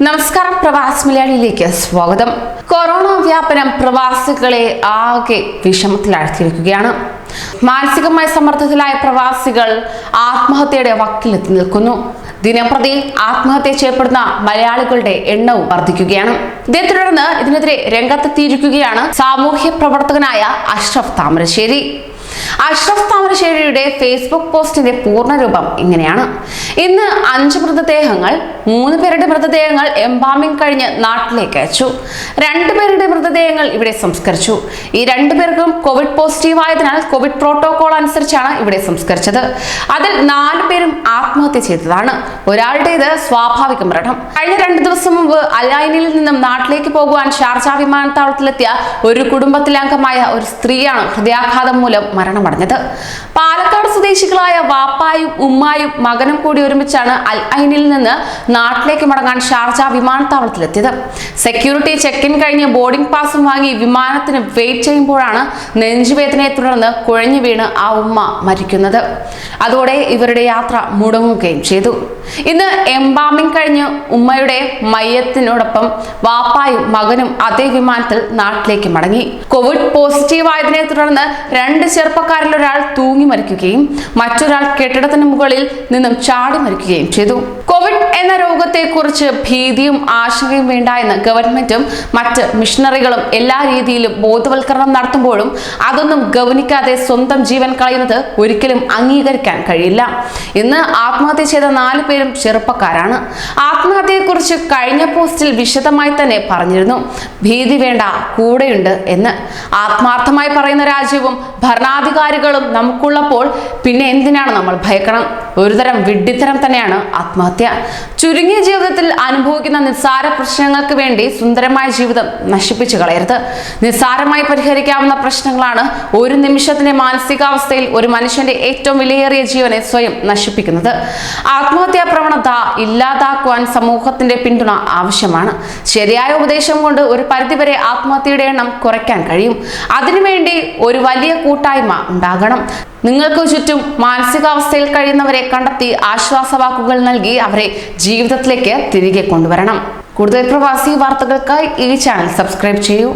നമസ്കാരം, പ്രവാസി മലയാളിയിലേക്ക് സ്വാഗതം. കൊറോണ വ്യാപനം പ്രവാസികളെ ആകെ വിഷമത്തിലാഴ്ത്തിയിരിക്കുകയാണ്. മാനസികമായ സമ്മർദ്ദത്തിലായ പ്രവാസികൾ ആത്മഹത്യയുടെ വക്കിലെത്തി നിൽക്കുന്നു. ദിനംപ്രതി ആത്മഹത്യ ചെയ്യപ്പെടുന്ന മലയാളികളുടെ എണ്ണവും വർദ്ധിക്കുകയാണ്. ഇതേ തുടർന്ന് ഇതിനെതിരെ രംഗത്തെത്തിയിരിക്കുകയാണ് സാമൂഹ്യ പ്രവർത്തകനായ അഷ്റഫ് താമരശ്ശേരി. അഷ്റഫ് താമരശ്ശേരിയുടെ ഫേസ്ബുക്ക് പോസ്റ്റിന്റെ പൂർണ്ണരൂപം ഇങ്ങനെയാണ്: ഇന്ന് 5 മൃതദേഹങ്ങൾ, 3 പേരുടെ മൃതദേഹങ്ങൾ എംബാമിംഗ് കഴിഞ്ഞ് നാട്ടിലേക്ക് അയച്ചു. 2 പേരുടെ മൃതദേഹങ്ങൾ ഇവിടെ സംസ്കരിച്ചു. ഈ 2 പേർക്കും കോവിഡ് പോസിറ്റീവ് ആയതിനാൽ കോവിഡ് പ്രോട്ടോകോൾ അനുസരിച്ചാണ് ഇവിടെ സംസ്കരിച്ചത്. അതിൽ 4 പേരും ആത്മഹത്യ ചെയ്തതാണ്. ഒരാളുടേത് സ്വാഭാവിക മരണം. കഴിഞ്ഞ 2 ദിവസം മുമ്പ് അൽഐനിൽ നിന്നും നാട്ടിലേക്ക് പോകുവാൻ ഷാർജ വിമാനത്താവളത്തിലെത്തിയ ഒരു കുടുംബത്തിലെ അംഗമായ ഒരു സ്ത്രീയാണ് ഹൃദയാഘാതം മൂലം മരണമടഞ്ഞത്. പാലക്കാട് സ്വദേശികളായ വാപ്പായും ഉമ്മായും മകനും കൂടി ഒരുമിച്ചാണ് അൽ ഐനിൽ നിന്ന് നാട്ടിലേക്ക് മടങ്ങാൻ ഷാർജ വിമാനത്താവളത്തിലെത്തിയത്. സെക്യൂരിറ്റി ചെക്ക് ഇൻ കഴിഞ്ഞ് ബോർഡിംഗ് പാസും വാങ്ങി വിമാനത്തിന് വെയിറ്റ് ചെയ്യുമ്പോഴാണ് നെഞ്ചുവേദനയെ തുടർന്ന് കുഴഞ്ഞു വീണ് ആ ഉമ്മ മരിക്കുന്നത്. അതോടെ ഇവരുടെ യാത്ര മുടങ്ങുകയും ചെയ്തു. ഇന്ന് എംബാമിംഗ് കഴിഞ്ഞ് ഉമ്മയുടെ മയ്യത്തിനോടൊപ്പം വാപ്പായും മകനും അതേ വിമാനത്തിൽ നാട്ടിലേക്ക് മടങ്ങി. കോവിഡ് പോസിറ്റീവ് ആയതിനെ തുടർന്ന് 2 ചെറുപ്പക്കാരിൽ ഒരാൾ തൂങ്ങി മരിക്കുകയും മറ്റൊരാൾ കെട്ടിടത്തിന് മുകളിൽ നിന്നും ചാടി മരിക്കുകയും ചെയ്തു. കോവിഡ് എന്ന രോഗത്തെക്കുറിച്ച് ഭീതിയും ആശങ്കയും വേണ്ട എന്ന് ഗവൺമെന്റും മറ്റ് മിഷണറികളും എല്ലാ രീതിയിലും ബോധവൽക്കരണം നടത്തുമ്പോഴും അതൊന്നും ഗവനിക്കാതെ സ്വന്തം ജീവൻ കളയുന്നത് ഒരിക്കലും അംഗീകരിക്കാൻ കഴിയില്ല. ഇന്ന് ആത്മഹത്യ ചെയ്ത 4 പേരും ചെറുപ്പക്കാരാണ്. ആത്മഹത്യയെക്കുറിച്ച് കഴിഞ്ഞ പോസ്റ്റിൽ വിശദമായി തന്നെ പറഞ്ഞിരുന്നു: ഭീതി വേണ്ട, കൂടെയുണ്ട് എന്ന്. ആത്മാർത്ഥമായി പറയുന്ന രാജ്യവും ഭരണാധികാരികളും നമുക്കുള്ളപ്പോൾ പിന്നെ എന്തിനാണ് നമ്മൾ ഭയക്കണം? ഒരുതരം വിഡ്ഢിത്തരം തന്നെയാണ് ആത്മഹത്യ. ചുരുങ്ങിയ ജീവിതത്തിൽ അനുഭവിക്കുന്ന നിസ്സാര പ്രശ്നങ്ങൾക്ക് വേണ്ടി സുന്ദരമായ ജീവിതം നശിപ്പിച്ചു കളയരുത്. നിസ്സാരമായി പരിഹരിക്കാവുന്ന പ്രശ്നങ്ങളാണ് ഒരു നിമിഷത്തിന്റെ മാനസികാവസ്ഥയിൽ ഒരു മനുഷ്യന്റെ ഏറ്റവും വിലയേറിയ ജീവനെ സ്വയം നശിപ്പിക്കുന്നത്. ആത്മഹത്യാ പ്രവണത ഇല്ലാതാക്കുവാൻ സമൂഹത്തിന്റെ പിന്തുണ ആവശ്യമാണ്. ശരിയായ ഉപദേശം കൊണ്ട് ഒരു പരിധിവരെ ആത്മഹത്യയുടെ എണ്ണം കുറയ്ക്കാൻ കഴിയും. അതിനുവേണ്ടി ഒരു വലിയ കൂട്ടായ്മ ഉണ്ടാകണം. നിങ്ങൾക്ക് ചുറ്റും മാനസികാവസ്ഥയിൽ കഴിയുന്നവരെ കണ്ടെത്തി ആശ്വാസവാക്കുകൾ നൽകി അവരെ ജീവിതത്തിലേക്ക് തിരികെ കൊണ്ടുവരണം. കൂടുതൽ പ്രവാസി വാർത്തകൾക്കായി ഈ ചാനൽ സബ്സ്ക്രൈബ് ചെയ്യൂ.